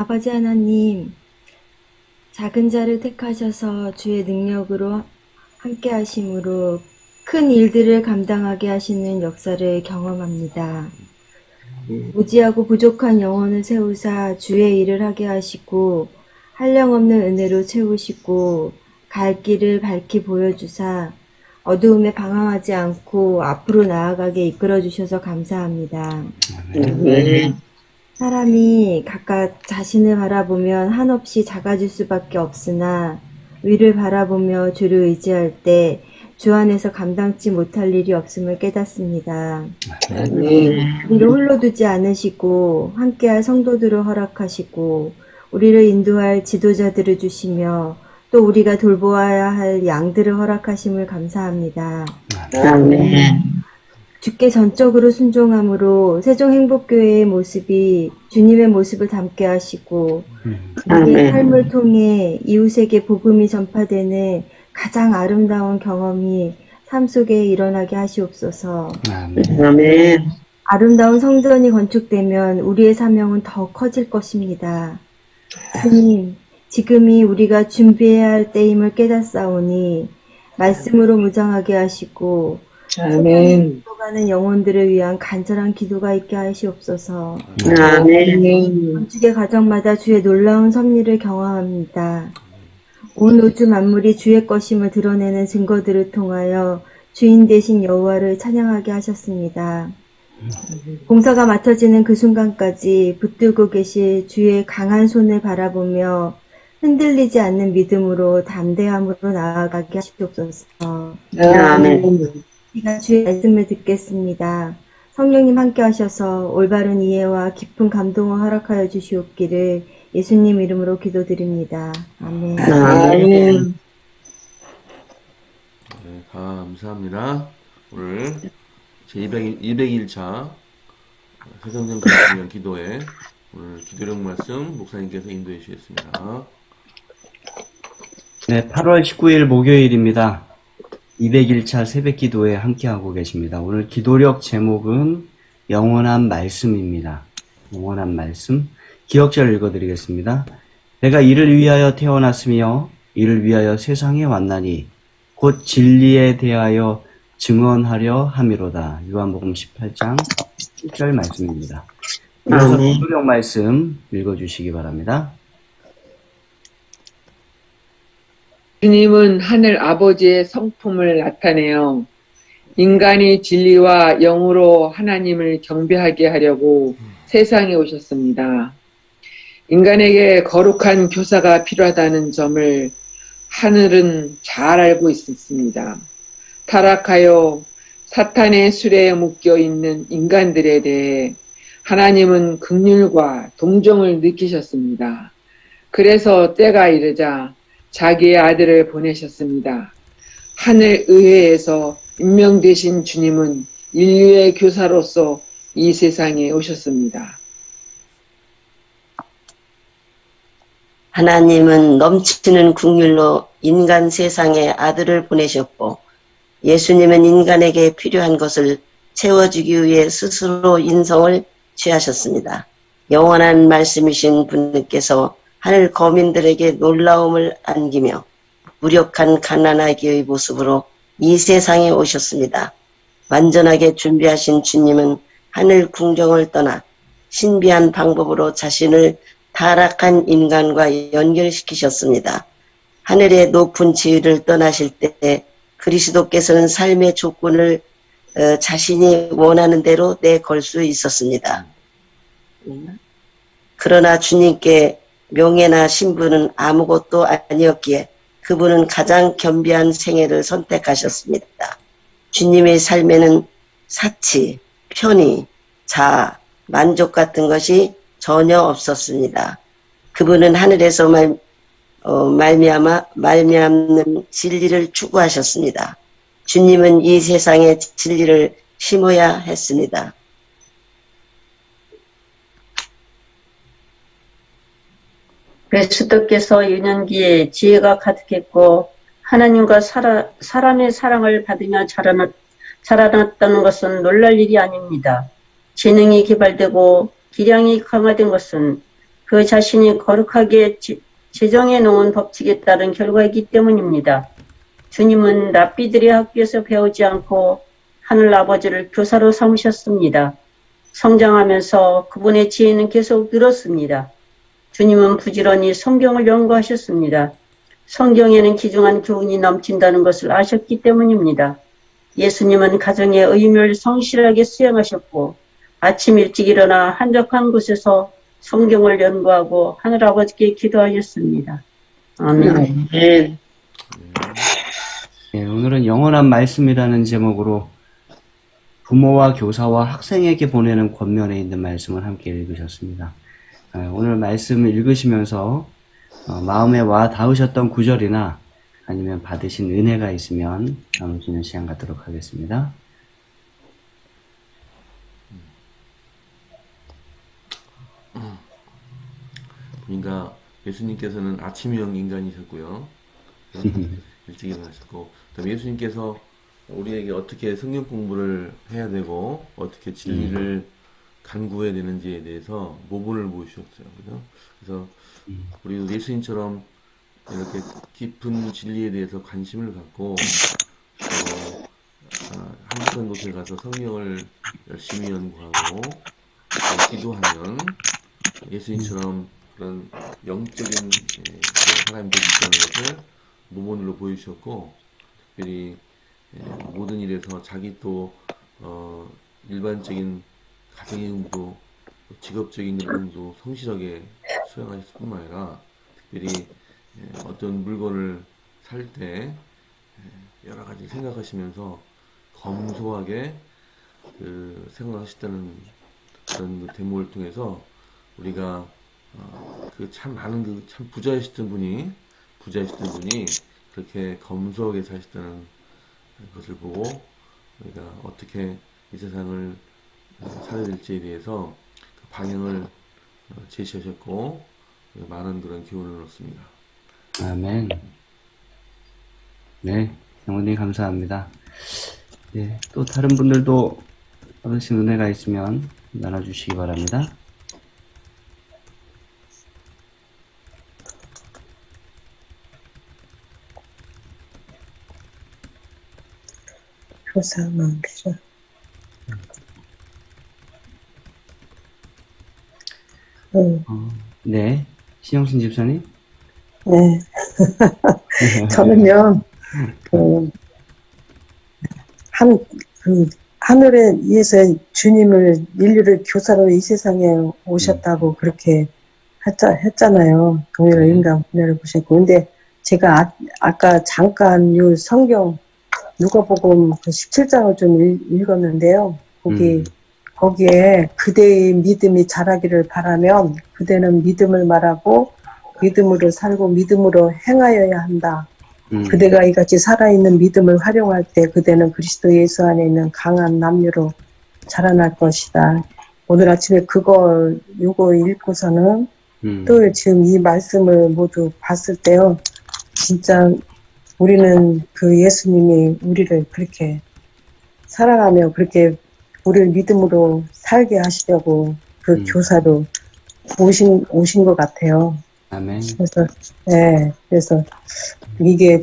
아버지 하나님, 작은 자를 택하셔서 주의 능력으로 함께 하심으로 큰 일들을 감당하게 하시는 역사를 경험합니다. 무지하고 부족한 영혼을 세우사 주의 일을 하게 하시고 한량없는 은혜로 채우시고 갈 길을 밝히 보여주사 어두움에 방황하지 않고 앞으로 나아가게 이끌어 주셔서 감사합니다. 사람이 각각 자신을 바라보면 한없이 작아질 수밖에 없으나 위를 바라보며 주를 의지할 때 주 안에서 감당치 못할 일이 없음을 깨닫습니다. 우리를 홀로 두지 않으시고 함께할 성도들을 허락하시고 우리를 인도할 지도자들을 주시며 또 우리가 돌보아야 할 양들을 허락하심을 감사합니다. 주께 전적으로 순종함으로 세종행복교회의 모습이 주님의 모습을 담게 하시고 우리의 삶을 통해 이웃에게 복음이 전파되는 가장 아름다운 경험이 삶 속에 일어나게 하시옵소서. 아름다운 성전이 건축되면 우리의 사명은 더 커질 것입니다. 주님, 지금이 우리가 준비해야 할 때임을 깨닫사오니 말씀으로 무장하게 하시고 가는 영혼들을 위한 간절한 기도가 있게 하시옵소서. 건축의 과정마다 주의 놀라운 섭리를 경험합니다. 온 우주 만물이 주의 것임을 드러내는 증거들을 통하여 주인 되신 여호와를 찬양하게 하셨습니다. 공사가 맡아지는 그 순간까지 붙들고 계실 주의 강한 손을 바라보며 흔들리지 않는 믿음으로 담대함으로 나아가게 하시옵소서. 우리가 주의 말씀을 듣겠습니다. 성령님 함께 하셔서 올바른 이해와 깊은 감동을 허락하여 주시옵기를 예수님 이름으로 기도드립니다. 아멘. 네, 감사합니다. 오늘 제201차 세상전 가족을 위한 기도회 오늘 기도력 말씀 목사님께서 인도해 주셨습니다. 네, 8월 19일 목요일입니다. 201차 새벽 기도에 함께하고 계십니다. 오늘 기도력 제목은 영원한 말씀입니다. 영원한 말씀. 기억절 읽어드리겠습니다. 내가 이를 위하여 태어났으며 이를 위하여 세상에 왔나니 곧 진리에 대하여 증언하려 함이로다. 요한복음 18장 7절 말씀입니다. 이어서 기도력 말씀 읽어주시기 바랍니다. 주님은 하늘 아버지의 성품을 나타내어 인간이 진리와 영으로 하나님을 경배하게 하려고 세상에 오셨습니다. 인간에게 거룩한 교사가 필요하다는 점을 하늘은 잘 알고 있었습니다. 타락하여 사탄의 수레에 묶여 있는 인간들에 대해 하나님은 긍휼과 동정을 느끼셨습니다. 그래서 때가 이르자 자기의 아들을 보내셨습니다. 하늘 의회에서 임명되신 주님은 인류의 교사로서 이 세상에 오셨습니다. 하나님은 넘치는 긍휼로 인간 세상에 아들을 보내셨고 예수님은 인간에게 필요한 것을 채워주기 위해 스스로 인성을 취하셨습니다. 영원한 말씀이신 분께서 하늘 거민들에게 놀라움을 안기며 무력한 갓난아기의 모습으로 이 세상에 오셨습니다. 완전하게 준비하신 주님은 하늘 궁정을 떠나 신비한 방법으로 자신을 타락한 인간과 연결시키셨습니다. 하늘의 높은 지위를 떠나실 때 그리스도께서는 삶의 조건을 자신이 원하는 대로 내걸 수 있었습니다. 그러나 주님께 명예나 신분은 아무것도 아니었기에 그분은 가장 겸비한 생애를 선택하셨습니다. 주님의 삶에는 사치, 편의, 자아, 만족 같은 것이 전혀 없었습니다. 그분은 하늘에서 말미암는 진리를 추구하셨습니다. 주님은 이 세상에 진리를 심어야 했습니다. 그리스도께서 유년기에 지혜가 가득했고 하나님과 사람의 사랑을 받으며 자라났다는 것은 놀랄 일이 아닙니다. 재능이 개발되고 기량이 강화된 것은 그 그 자신이 거룩하게 제정해 놓은 법칙에 따른 결과이기 때문입니다. 주님은 랍비들의 학교에서 배우지 않고 하늘 아버지를 교사로 삼으셨습니다. 성장하면서 그분의 지혜는 계속 늘었습니다. 주님은 부지런히 성경을 연구하셨습니다. 성경에는 귀중한 교훈이 넘친다는 것을 아셨기 때문입니다. 예수님은 가정의 의무를 성실하게 수행하셨고 아침 일찍 일어나 한적한 곳에서 성경을 연구하고 하늘아버지께 기도하셨습니다. 아멘. 네. 예, 오늘은 영원한 말씀이라는 제목으로 부모와 교사와 학생에게 보내는 권면에 있는 말씀을 함께 읽으셨습니다. 오늘 말씀을 읽으시면서 마음에 와 닿으셨던 구절이나 아니면 받으신 은혜가 있으면 나누시는 시간 갖도록 하겠습니다. 그러니까 예수님께서는 아침형 인간이셨고요. 일찍 일어나셨고, 그다음에 예수님께서 우리에게 어떻게 성경 공부를 해야 되고 어떻게 진리를 간구해야 되는지에 대해서 모본을 보여주셨어요. 그죠? 그래서 우리도 예수님처럼 이렇게 깊은 진리에 대해서 관심을 갖고 한적한 곳에 가서 성경을 열심히 연구하고 기도하면 예수님처럼 그런 영적인 그런 사람이 될 수 있다는 것을 모본으로 보여주셨고, 특별히 모든 일에서 자기 또 일반적인 가정의 응도, 직업적인 응도 성실하게 수행하셨을 뿐만 아니라 특별히 어떤 물건을 살 때 여러 가지 생각하시면서 검소하게 생각하셨다는 그런 대목을 통해서 우리가 그 참 많은 그 참 부자이셨던 분이 그렇게 검소하게 사셨다는 것을 보고 우리가 어떻게 이 세상을 살아야 될지에 대해서 그 방향을 제시하셨고 많은 그런 교훈을 얻습니다. 아멘. 네, 영원히 감사합니다. 네, 또 다른 분들도 받으신 은혜가 있으면 나눠주시기 바랍니다. 교사만 필요. 네, 신영순 집사님. 네. 저는요, 그, 하늘에 의해서 주님을 인류를 교사로 이 세상에 오셨다고 그렇게 했잖아요. 동일한 인간 분야를 보셨고. 근데 제가 아까 잠깐 요 성경 누가복음 그 17장을 좀 읽었는데요. 거기에 그대의 믿음이 자라기를 바라면 그대는 믿음을 말하고 믿음으로 살고 믿음으로 행하여야 한다. 그대가 이같이 살아있는 믿음을 활용할 때 그대는 그리스도 예수 안에 있는 강한 남유로 자라날 것이다. 오늘 아침에 요거 읽고서는 또 지금 이 말씀을 모두 봤을 때요. 진짜 우리는 그 예수님이 우리를 그렇게 사랑하며 그렇게 우리를 믿음으로 살게 하시려고 그 교사로 오신 것 같아요. 아멘. 그래서, 네, 그래서 이게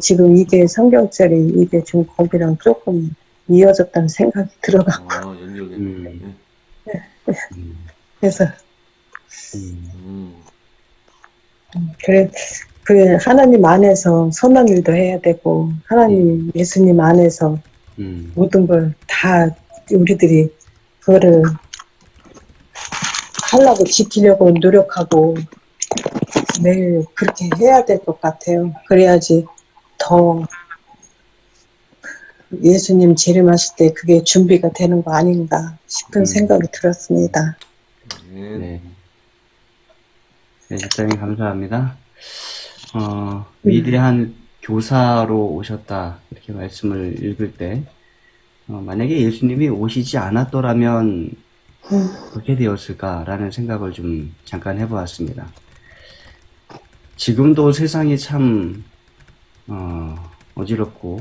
성경절이 이게 좀 거기랑 조금 이어졌다는 생각이 들어가고. 연결됐네. 그래서, 그 하나님 안에서 선한 일도 해야 되고, 하나님, 예수님 안에서 모든 걸 다 우리들이 그거를 하려고 지키려고 노력하고 매일 그렇게 해야 될 것 같아요. 그래야지 더 예수님 재림하실 때 그게 준비가 되는 거 아닌가 싶은 생각이 들었습니다. 네. 네, 집사님 감사합니다. 위대한 교사로 오셨다 이렇게 말씀을 읽을 때 만약에 예수님이 오시지 않았더라면 어떻게 되었을까라는 생각을 좀 잠깐 해보았습니다. 지금도 세상이 참 어지럽고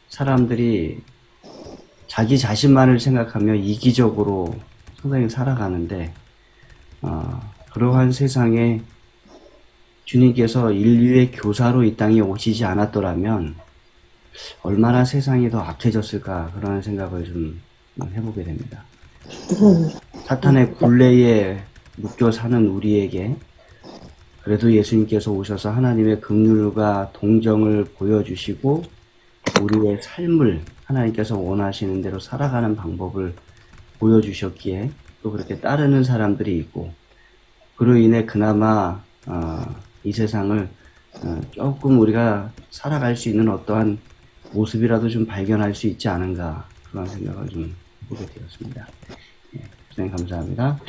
사람들이 자기 자신만을 생각하며 이기적으로 상당히 살아가는데 그러한 세상에 주님께서 인류의 교사로 이 땅에 오시지 않았더라면 얼마나 세상이 더 악해졌을까 그런 생각을 좀 해보게 됩니다. 사탄의 굴레에 묶여 사는 우리에게 그래도 예수님께서 오셔서 하나님의 긍휼과 동정을 보여주시고 우리의 삶을 하나님께서 원하시는 대로 살아가는 방법을 보여주셨기에 또 그렇게 따르는 사람들이 있고 그로 인해 그나마 이 세상을 조금 우리가 살아갈 수 있는 어떠한 모습이라도 좀 발견할 수 있지 않은가 그런 생각을 좀 해보게 되었습니다. 예, 선생님 감사합니다.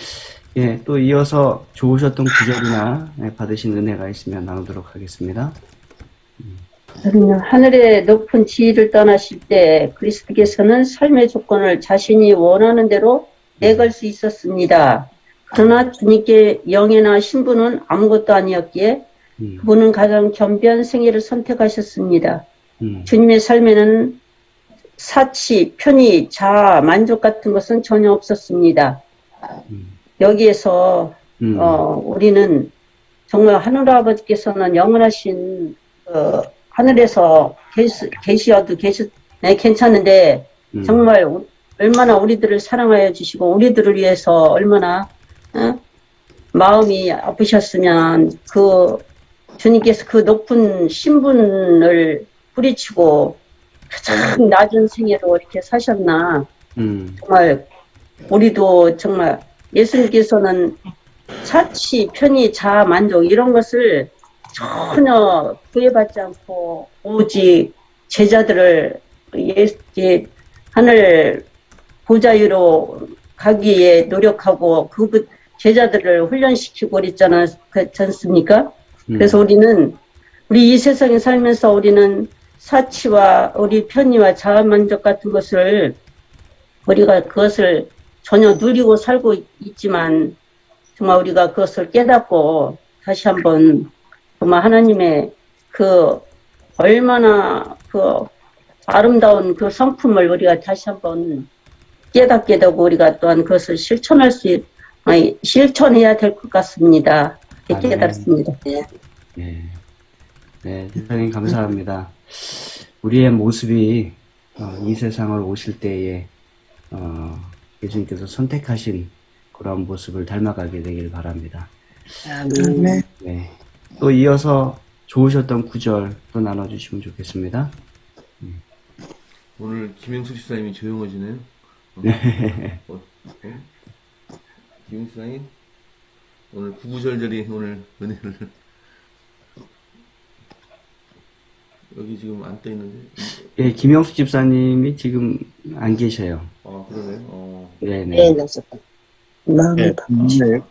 예, 또 이어서 좋으셨던 구절이나 받으신 은혜가 있으면 나누도록 하겠습니다. 하늘의 높은 지위를 떠나실 때 그리스도께서는 삶의 조건을 자신이 원하는 대로 내걸 수 있었습니다. 그러나 주님께 영예나 신분은 아무것도 아니었기에 그분은 가장 겸비한 생애를 선택하셨습니다. 주님의 삶에는 사치, 편의, 자아, 만족 같은 것은 전혀 없었습니다. 여기에서 우리는 정말 하늘아버지께서는 영원하신 하늘에서 계시어도 괜찮은데 정말 얼마나 우리들을 사랑하여 주시고 우리들을 위해서 얼마나 마음이 아프셨으면 그 주님께서 그 높은 신분을 뿌리치고 가장 낮은 생애로 이렇게 사셨나. 정말 우리도 정말 예수님께서는 사치, 편의, 자아, 만족 이런 것을 전혀 구애받지 않고 오직 제자들을 하늘 보좌위로 가기에 노력하고 그 제자들을 훈련시키고 그랬지 않습니까? 그래서 우리는 우리 이 세상에 살면서 우리는 사치와 우리 편의와 자아만족 같은 것을 우리가 그것을 전혀 누리고 살고 있지만 정말 우리가 그것을 깨닫고 다시 한번 정말 하나님의 그 얼마나 그 아름다운 그 성품을 우리가 다시 한번 깨닫게 되고 우리가 또한 그것을 실천해야 될 것 같습니다. 깨닫습니다. 네, 대단히 감사합니다. 우리의 모습이 이 세상을 오실 때에 예수님께서 선택하신 그런 모습을 닮아가게 되길 바랍니다. 네. 또 이어서 좋으셨던 구절 또 나눠주시면 좋겠습니다. 오늘 김영수 집사님이 조용하시네요. 네. 김영수 집사님 오늘 구구절절히 오늘 은혜를 여기 지금 안 떠 있는데. 예, 김영수 집사님이 지금 안 계셔요. 아 그러네. 네네. 마음이 안 들으세요.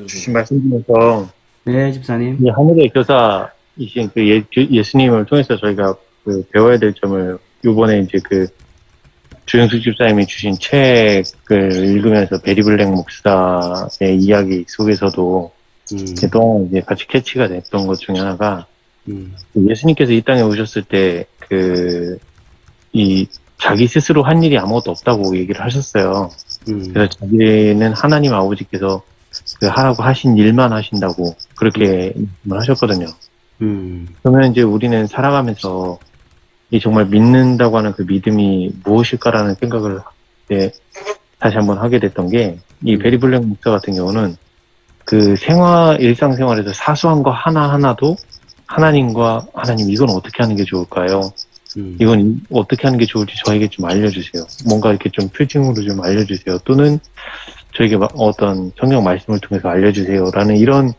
주신 말씀 중에서 네, 집사님. 이 하늘의 교사이신 그 예수님을 통해서 저희가 그 배워야 될 점을 요번에 이제 그 주영숙 집사님이 주신 책을 읽으면서 베리 블랙 목사의 이야기 속에서도 그동안 이제 같이 캐치가 됐던 것 중에 하나가 예수님께서 이 땅에 오셨을 때 자기 스스로 한 일이 아무것도 없다고 얘기를 하셨어요. 그래서 자기는 하나님 아버지께서 그 하라고 하신 일만 하신다고 그렇게 말씀을 하셨거든요. 그러면 이제 우리는 살아가면서 이 정말 믿는다고 하는 그 믿음이 무엇일까라는 생각을 다시 한번 하게 됐던 게 이 베리 블랙 목사 같은 경우는 그 일상생활에서 사소한 거 하나하나도 하나님 이건 어떻게 하는 게 좋을까요? 이건 어떻게 하는 게 좋을지 저에게 좀 알려주세요. 뭔가 이렇게 좀 표징으로 좀 알려주세요. 또는 저에게 어떤 성경 말씀을 통해서 알려주세요라는 이런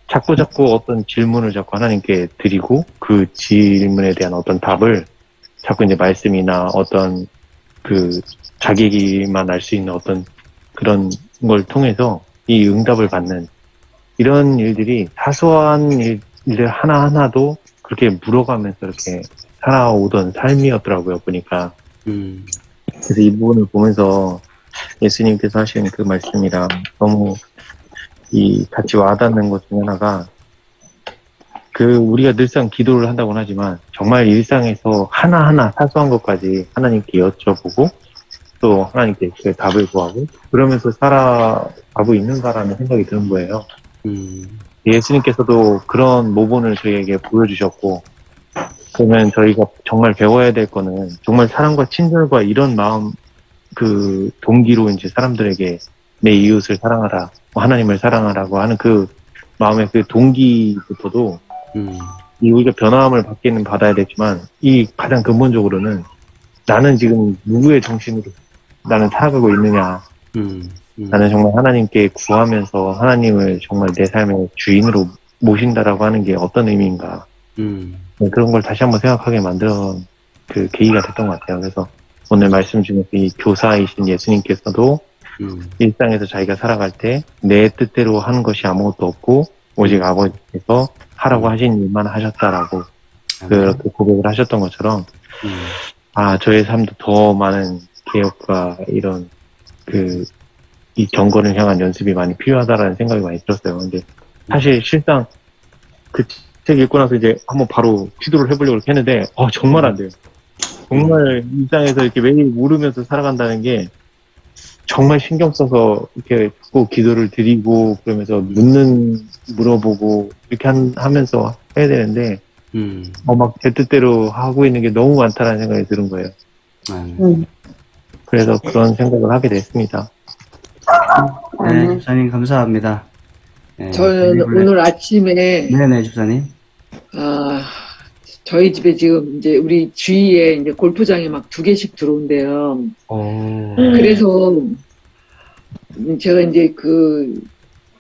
자꾸 어떤 질문을 자꾸 하나님께 드리고 그 질문에 대한 어떤 답을 자꾸 이제 말씀이나 어떤 그 자기만 알 수 있는 어떤 그런 걸 통해서 이 응답을 받는 이런 일들이 사소한 일들 하나하나도 그렇게 물어가면서 이렇게 살아오던 삶이었더라고요, 보니까. 그래서 이 부분을 보면서 예수님께서 하신 그 말씀이랑 너무 같이 와닿는 것 중에 하나가 우리가 늘상 기도를 한다고는 하지만 정말 일상에서 하나하나 사소한 것까지 하나님께 여쭤보고 또 하나님께 그 답을 구하고 그러면서 살아가고 있는가라는 생각이 드는 거예요. 예수님께서도 그런 모본을 저희에게 보여주셨고, 그러면 저희가 정말 배워야 될 거는 정말 사랑과 친절과 이런 마음, 그 동기로 이제 사람들에게 내 이웃을 사랑하라, 뭐 하나님을 사랑하라고 하는 그 마음의 그 동기부터도 이 우리가 변화함을 받기는 받아야 되지만, 이 가장 근본적으로는 나는 지금 누구의 정신으로 나는 살아가고 있느냐, 나는 정말 하나님께 구하면서 하나님을 정말 내 삶의 주인으로 모신다라고 하는 게 어떤 의미인가. 네, 그런 걸 다시 한번 생각하게 만들어 그 계기가 됐던 것 같아요. 그래서 오늘 말씀 중에 이 교사이신 예수님께서도 일상에서 자기가 살아갈 때 내 뜻대로 하는 것이 아무것도 없고 오직 아버지께서 하라고 하신 일만 하셨다라고 그렇게 고백을 하셨던 것처럼 저의 삶도 더 많은 개혁과 이런 이 경건을 향한 연습이 많이 필요하다라는 생각이 많이 들었어요. 근데 사실 실상 그 책 읽고 나서 이제 한번 바로 기도를 해보려고 이렇게 했는데 정말 안 돼요. 정말 일상에서 이렇게 매일 물으면서 살아간다는 게 정말 신경 써서 이렇게 꼭 기도를 드리고 그러면서 물어보고 이렇게 하면서 해야 되는데 막 제 뜻대로 하고 있는 게 너무 많다라는 생각이 드는 거예요. 그래서 그런 생각을 하게 됐습니다. 네, 집사님 감사합니다. 네, 저는 오늘 아침에 네네, 집사님. 저희 집에 지금 이제 우리 주위에 이제 골프장이 막 2개씩 들어온대요. 그래서 제가 이제 그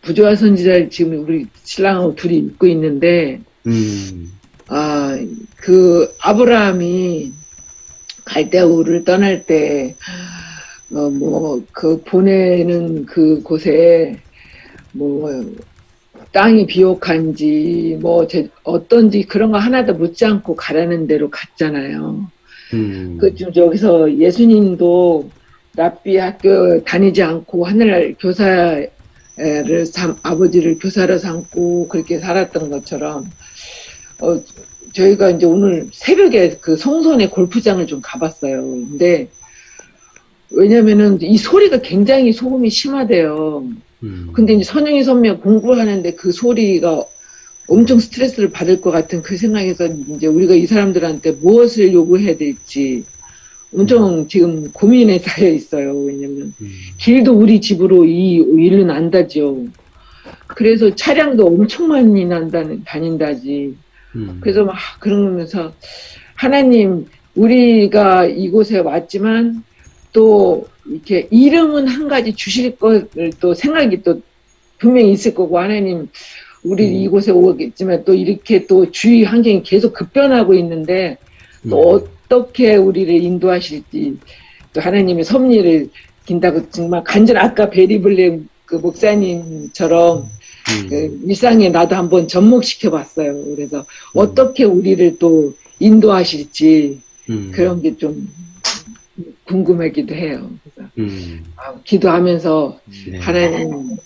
부조화 선지자를 지금 우리 신랑하고 둘이 읽고 있는데, 그 아브라함이 갈대아우를 떠날 때, 보내는 그 곳에, 땅이 비옥한지, 어떤지 그런 거 하나도 묻지 않고 가라는 대로 갔잖아요. 지금 여기서 예수님도 랍비 학교 다니지 않고 하늘날 아버지를 교사로 삼고 그렇게 살았던 것처럼, 저희가 이제 오늘 새벽에 그 성선의 골프장을 좀 가봤어요. 근데, 왜냐면은 이 소리가 굉장히 소음이 심하대요. 근데 이제 선영이 선배가 공부하는데 그 소리가 엄청 스트레스를 받을 것 같은 그 생각에서 이제 우리가 이 사람들한테 무엇을 요구해야 될지 엄청 지금 고민에 쌓여 있어요. 왜냐면 길도 우리 집으로 이 일로 난다죠. 그래서 차량도 엄청 많이 다닌다지. 그래서 막 그러면서 하나님, 우리가 이곳에 왔지만 또 이렇게 이름은 한 가지 주실 것을 또 생각이 또 분명히 있을 거고, 하나님 우리 이곳에 오겠지만 또 이렇게 또 주위 환경이 계속 급변하고 있는데 또 어떻게 우리를 인도하실지, 또 하나님의 섭리를 긴다고 정말 아까 베리블렘 그 목사님처럼 그 일상에 나도 한번 접목시켜 봤어요. 그래서 어떻게 우리를 또 인도하실지 그런 게 좀 궁금하기도 해요. 그래서 기도하면서 하나님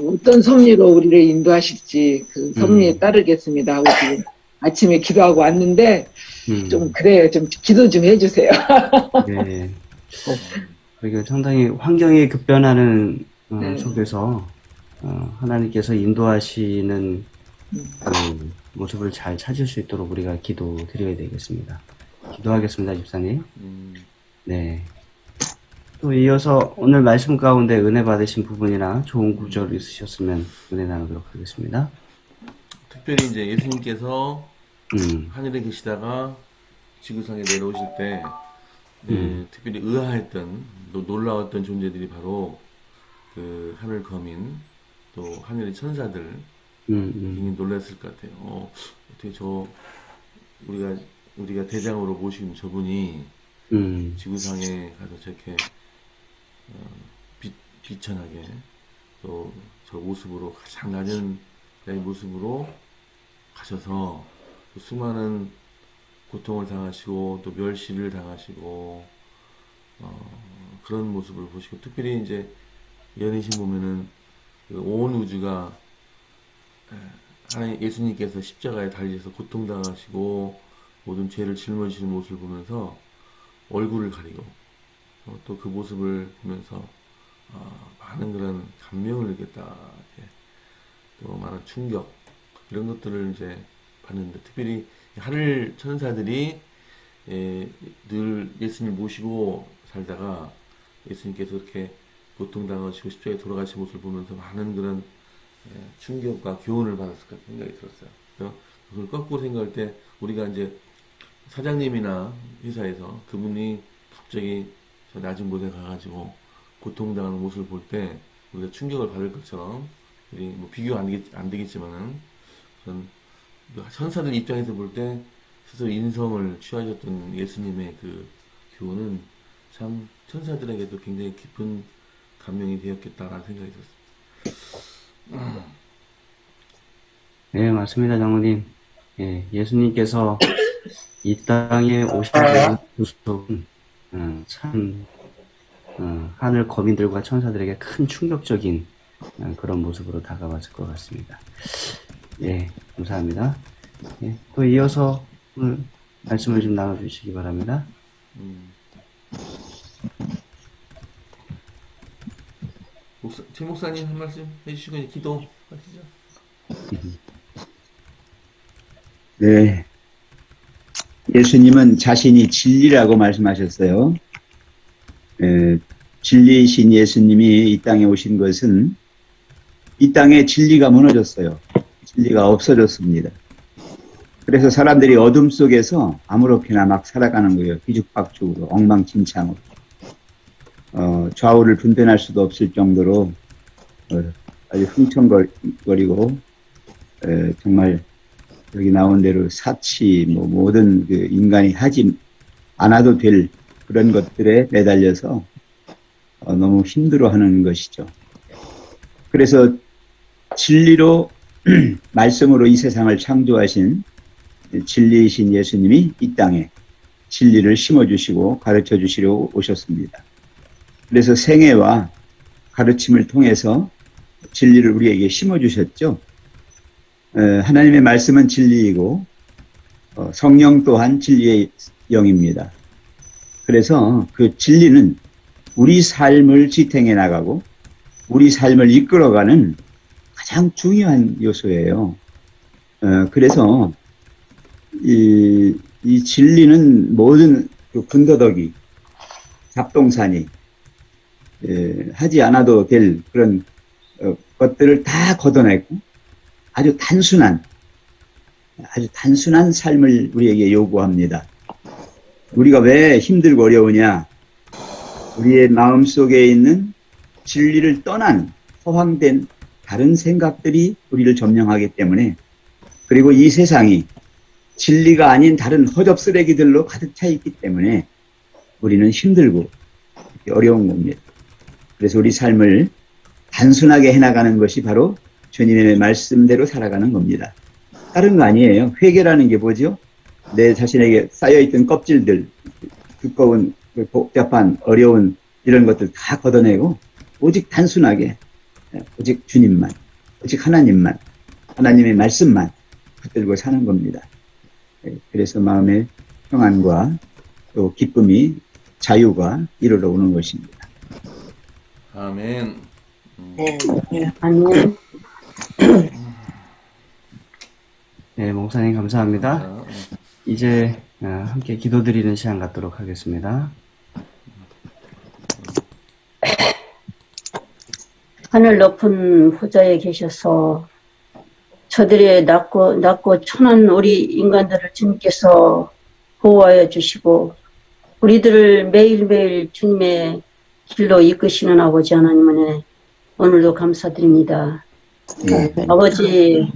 어떤 섭리로 우리를 인도하실지 그 섭리에 따르겠습니다 하고 지금 아침에 기도하고 왔는데 좀 그래요. 좀 기도 좀 해주세요. 네. 그러니까 상당히 환경이 급변하는 속에서 하나님께서 인도하시는 그 모습을 잘 찾을 수 있도록 우리가 기도 드려야 되겠습니다. 기도하겠습니다, 집사님. 네. 또 이어서 오늘 말씀 가운데 은혜 받으신 부분이나 좋은 구절 있으셨으면 은혜 나누도록 하겠습니다. 특별히 이제 예수님께서 하늘에 계시다가 지구상에 내려오실 때 특별히 의아했던 또 놀라웠던 존재들이 바로 그 하늘 거민 또 하늘의 천사들 굉장히 놀랐을 것 같아요. 어떻게 우리가 대장으로 모신 저분이 지구상에 가서 저렇게 비천하게 또 저 모습으로 가장 낮은 모습으로 가셔서 또 수많은 고통을 당하시고 또 멸시를 당하시고 그런 모습을 보시고, 특별히 이제 연희신 보면은 그 온 우주가 하나님 예수님께서 십자가에 달리셔서 고통당하시고 모든 죄를 짊어지시는 모습을 보면서 얼굴을 가리고 또 그 모습을 보면서 많은 그런 감명을 느꼈다. 또 많은 충격 이런 것들을 이제 받는데, 특별히 하늘 천사들이 늘 예수님 모시고 살다가 예수님께서 이렇게 고통당하시고 십자가에 돌아가신 모습을 보면서 많은 그런 충격과 교훈을 받았을 것 같은 생각이 들었어요. 그래서 그걸 거꾸로 생각할 때, 우리가 이제 사장님이나 회사에서 그분이 갑자기 저 낮은 곳에 가가지고 고통당하는 모습을 볼 때 우리가 충격을 받을 것처럼, 우리 뭐 비교 안 되겠지만은, 그런 천사들 입장에서 볼 때 스스로 인성을 취하셨던 예수님의 그 교훈은 참 천사들에게도 굉장히 깊은 감명이 되었겠다라는 생각이 들었습니다. 네, 맞습니다, 장로님. 예, 예수님께서 이 땅에 오신 모습은 참 하늘 거민들과 천사들에게 큰 충격적인 그런 모습으로 다가왔을 것 같습니다. 예, 감사합니다. 예, 또 이어서 오늘 말씀을 좀 나눠주시기 바랍니다. 최 목사님 한 말씀 해주시고 이제 기도하시죠. 네. 예수님은 자신이 진리라고 말씀하셨어요. 진리이신 예수님이 이 땅에 오신 것은 이 땅에 진리가 무너졌어요. 진리가 없어졌습니다. 그래서 사람들이 어둠 속에서 아무렇게나 막 살아가는 거예요. 뒤죽박죽으로, 엉망진창으로. 좌우를 분별할 수도 없을 정도로 아주 흥청거리고 정말 여기 나온 대로 사치, 뭐 모든 그 인간이 하지 않아도 될 그런 것들에 매달려서 너무 힘들어하는 것이죠. 그래서 진리로 말씀으로 이 세상을 창조하신 진리이신 예수님이 이 땅에 진리를 심어주시고 가르쳐주시려 오셨습니다. 그래서 생애와 가르침을 통해서 진리를 우리에게 심어주셨죠. 하나님의 말씀은 진리이고 성령 또한 진리의 영입니다. 그래서 그 진리는 우리 삶을 지탱해 나가고 우리 삶을 이끌어가는 가장 중요한 요소예요. 그래서 이 진리는 모든 그 군더더기, 잡동사니 하지 않아도 될 그런 것들을 다 걷어내고 아주 단순한 삶을 우리에게 요구합니다. 우리가 왜 힘들고 어려우냐? 우리의 마음속에 있는 진리를 떠난 허황된 다른 생각들이 우리를 점령하기 때문에, 그리고 이 세상이 진리가 아닌 다른 허접 쓰레기들로 가득 차 있기 때문에 우리는 힘들고 어려운 겁니다. 그래서 우리 삶을 단순하게 해나가는 것이 바로 주님의 말씀대로 살아가는 겁니다. 다른 거 아니에요. 회개라는 게 뭐죠? 내 자신에게 쌓여있던 껍질들, 두꺼운, 복잡한, 어려운 이런 것들 다 걷어내고 오직 단순하게, 오직 주님만, 오직 하나님만, 하나님의 말씀만 붙들고 사는 겁니다. 그래서 마음의 평안과 또 기쁨이, 자유가 이르러 오는 것입니다. 아멘. 아멘. 네, 목사님 감사합니다. 이제 함께 기도드리는 시간 갖도록 하겠습니다. 하늘 높은 후자에 계셔서 저들의 낮고 천한 우리 인간들을 주님께서 보호하여 주시고 우리들을 매일매일 주님의 길로 이끄시는 아버지 하나님 은혜 오늘도 감사드립니다. 아버지,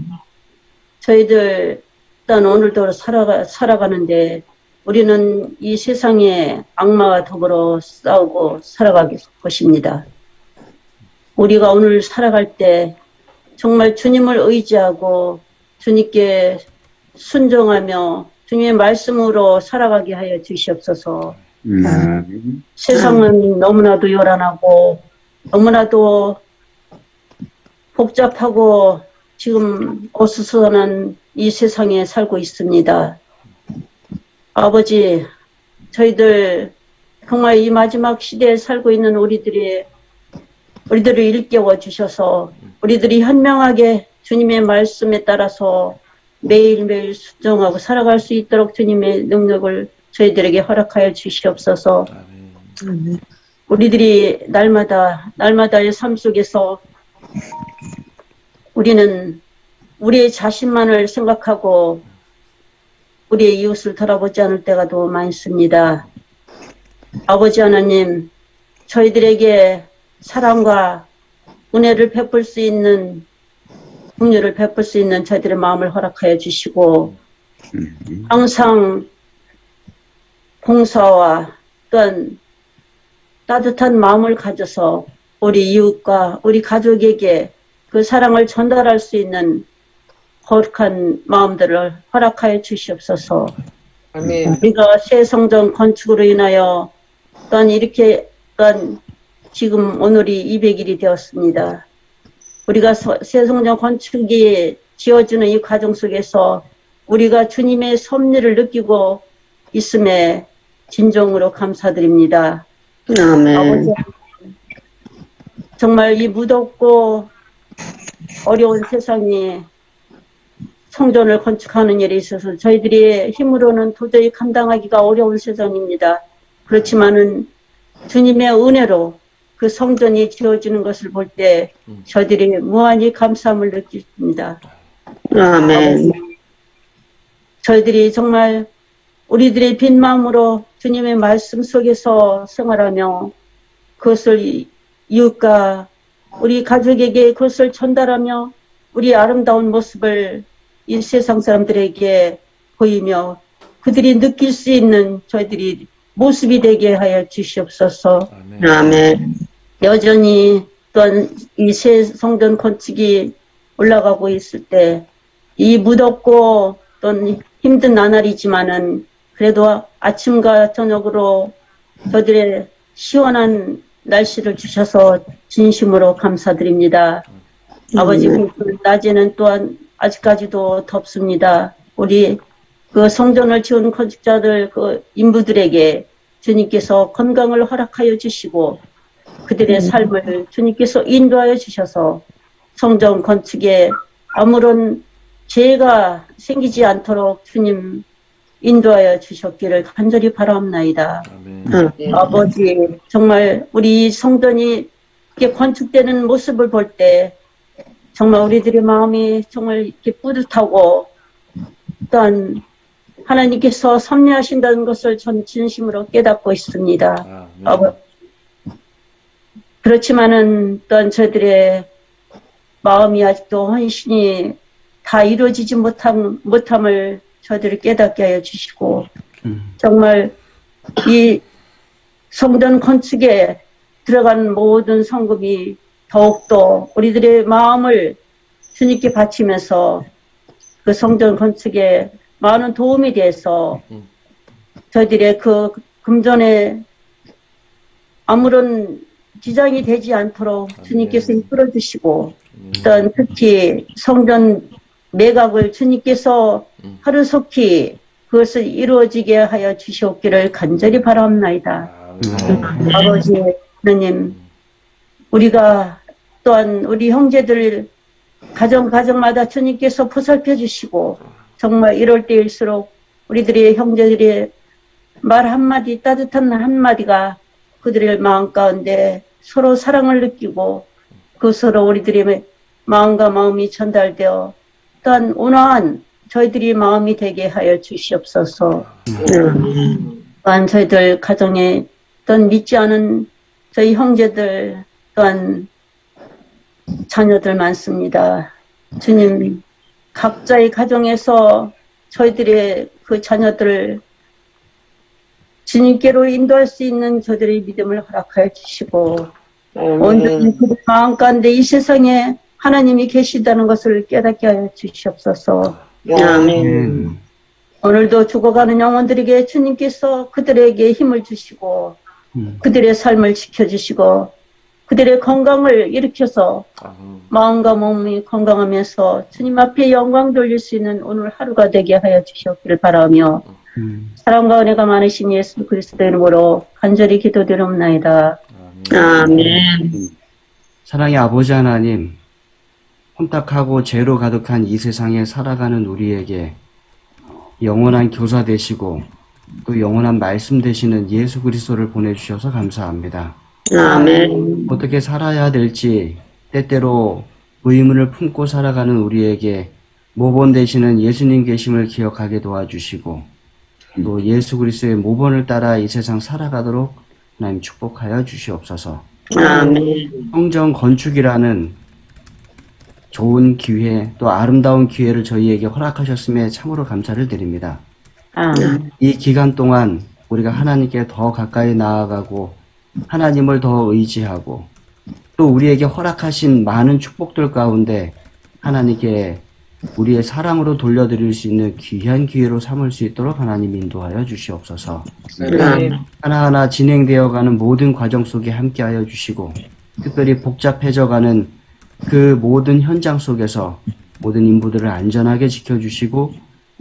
저희들 일단 오늘도 살아가는데 우리는 이 세상에 악마와 더불어 싸우고 살아갈 것입니다. 우리가 오늘 살아갈 때 정말 주님을 의지하고 주님께 순종하며 주님의 말씀으로 살아가게 하여 주시옵소서. 세상은 너무나도 요란하고 너무나도 복잡하고 지금 어수선한 이 세상에 살고 있습니다. 아버지, 저희들 정말 이 마지막 시대에 살고 있는 우리들을 일깨워 주셔서 우리들이 현명하게 주님의 말씀에 따라서 매일매일 순종하고 살아갈 수 있도록 주님의 능력을 저희들에게 허락하여 주시옵소서. 우리들이 날마다의 삶 속에서 우리는 우리의 자신만을 생각하고 우리의 이웃을 돌아보지 않을 때가 너무 많습니다. 아버지 하나님, 저희들에게 사랑과 은혜를 베풀 수 있는, 긍휼을 베풀 수 있는 저희들의 마음을 허락하여 주시고 항상 봉사와 또한 따뜻한 마음을 가져서 우리 이웃과 우리 가족에게 그 사랑을 전달할 수 있는 거룩한 마음들을 허락하여 주시옵소서. 아멘. 우리가 새 성전 건축으로 인하여 또한 이렇게 또한 지금 오늘이 200일이 되었습니다. 우리가 새 성전 건축이 지어지는 이 과정 속에서 우리가 주님의 섭리를 느끼고 있음에 진정으로 감사드립니다. 아멘. 아버지, 정말 이 무덥고 어려운 세상에 성전을 건축하는 일에 있어서 저희들이 힘으로는 도저히 감당하기가 어려운 세상입니다. 그렇지만은 주님의 은혜로 그 성전이 지어지는 것을 볼 때 저희들이 무한히 감사함을 느낍니다. 아멘. 저희들이 정말 우리들의 빈 마음으로 주님의 말씀 속에서 생활하며 그것을 이웃과 우리 가족에게 그것을 전달하며 우리 아름다운 모습을 이 세상 사람들에게 보이며 그들이 느낄 수 있는 저희들이 모습이 되게 하여 주시옵소서. 아멘. 여전히 또한 이 새 성전 건축이 올라가고 있을 때 이 무덥고 또한 힘든 나날이지만은 그래도 아침과 저녁으로 저들의 시원한 날씨를 주셔서 진심으로 감사드립니다. 아버지, 낮에는 또한 아직까지도 덥습니다. 우리 그 성전을 지은 건축자들 그 인부들에게 주님께서 건강을 허락하여 주시고 그들의 삶을 주님께서 인도하여 주셔서 성전 건축에 아무런 죄가 생기지 않도록 주님 인도하여 주셨기를 간절히 바라옵나이다. 아버지, 정말 우리 성전이 이렇게 건축되는 모습을 볼 때 정말 우리들의 마음이 정말 이렇게 뿌듯하고 또한 하나님께서 섭리하신다는 것을 전 진심으로 깨닫고 있습니다. 아버지, 그렇지만은 또한 저희들의 마음이 아직도 헌신이 다 이루어지지 못함을 저희들을 깨닫게 하여 주시고 정말 이 성전 건축에 들어간 모든 성금이 더욱더 우리들의 마음을 주님께 바치면서 그 성전 건축에 많은 도움이 돼서 저희들의 그 금전에 아무런 지장이 되지 않도록 주님께서 이끌어 주시고 또한 특히 성전 매각을 주님께서 하루속히 그것을 이루어지게 하여 주시옵기를 간절히 바라옵나이다. 아버지 하나님, 우리가 또한 우리 형제들 가정마다 주님께서 보살펴 주시고 정말 이럴 때일수록 우리들의 형제들의 말 한마디, 따뜻한 한마디가 그들의 마음 가운데 서로 사랑을 느끼고 그 서로 우리들의 마음과 마음이 전달되어 또한 온화한 저희들이 마음이 되게 하여 주시옵소서. 또한 저희들 가정에 또한 믿지 않은 저희 형제들 또한 자녀들 많습니다. 주님, 각자의 가정에서 저희들의 그 자녀들을 주님께로 인도할 수 있는 저들의 믿음을 허락하여 주시고 온전히 그들 마음 가운데 이 세상에 하나님이 계시다는 것을 깨닫게 하여 주시옵소서. 아멘. 오늘도 죽어가는 영혼들에게 주님께서 그들에게 힘을 주시고 그들의 삶을 지켜주시고 그들의 건강을 일으켜서 마음과 몸이 건강하면서 주님 앞에 영광 돌릴 수 있는 오늘 하루가 되게 하여 주시옵기를 바라며 사랑과 은혜가 많으신 예수 그리스도 이름으로 간절히 기도드리옵나이다. 아멘. 사랑의 아버지 하나님, 혼탁하고 죄로 가득한 이 세상에 살아가는 우리에게 영원한 교사 되시고 또 영원한 말씀 되시는 예수 그리스도를 보내주셔서 감사합니다. 아멘. 어떻게 살아야 될지 때때로 의문을 품고 살아가는 우리에게 모본 되시는 예수님 계심을 기억하게 도와주시고 또 예수 그리스도의 모본을 따라 이 세상 살아가도록 하나님 축복하여 주시옵소서. 아멘. 성전 건축이라는 좋은 기회 또 아름다운 기회를 저희에게 허락하셨음에 참으로 감사를 드립니다. 아멘. 이 기간 동안 우리가 하나님께 더 가까이 나아가고 하나님을 더 의지하고 또 우리에게 허락하신 많은 축복들 가운데 하나님께 우리의 사랑으로 돌려드릴 수 있는 귀한 기회로 삼을 수 있도록 하나님 인도하여 주시옵소서. 아멘. 하나하나 진행되어가는 모든 과정 속에 함께하여 주시고 특별히 복잡해져가는 그 모든 현장 속에서 모든 인부들을 안전하게 지켜주시고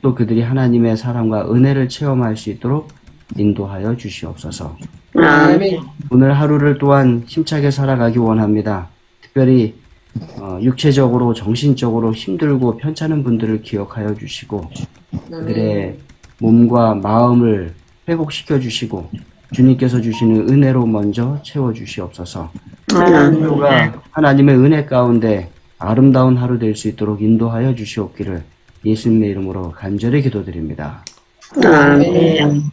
또 그들이 하나님의 사랑과 은혜를 체험할 수 있도록 인도하여 주시옵소서. 아멘. 오늘 하루를 또한 힘차게 살아가기 원합니다. 특별히 육체적으로 정신적으로 힘들고 편찮은 분들을 기억하여 주시고 그들의 몸과 마음을 회복시켜 주시고 주님께서 주시는 은혜로 먼저 채워 주시옵소서. 하루가 하나님의 은혜 가운데 아름다운 하루 될 수 있도록 인도하여 주시옵기를 예수님의 이름으로 간절히 기도드립니다. 아멘.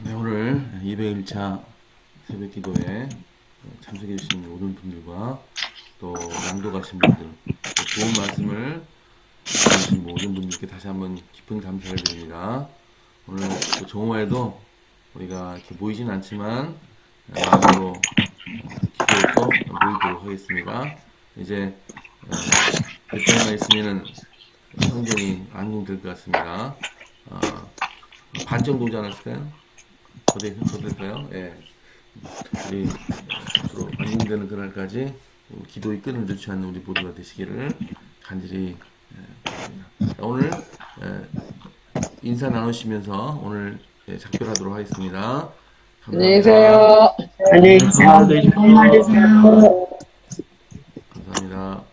네, 오늘 201차 새벽 기도에 참석해 주신 모든 분들과 또 낭독하신 분들, 또 좋은 말씀을 주신 모든 분들께 다시 한번 깊은 감사를 드립니다. 오늘 또 정오에도 우리가 이렇게 모이진 않지만 마음으로 기도해서 모이도록 하겠습니다. 이제 몇 달만 있으면은 성전이 완공될 것 같습니다. 반 정도 오지 않았을까요? 어떨까요? 예. 우리 앞으로 완공되는 그날까지 기도의 끈을 놓지 않는 우리 모두가 되시기를 간절히 바랍니다. 오늘 인사 나누시면서 오늘 작별하도록 하겠습니다. 감사합니다. 안녕히 계세요. 안녕히 계세요. 정말 되세요. 감사합니다.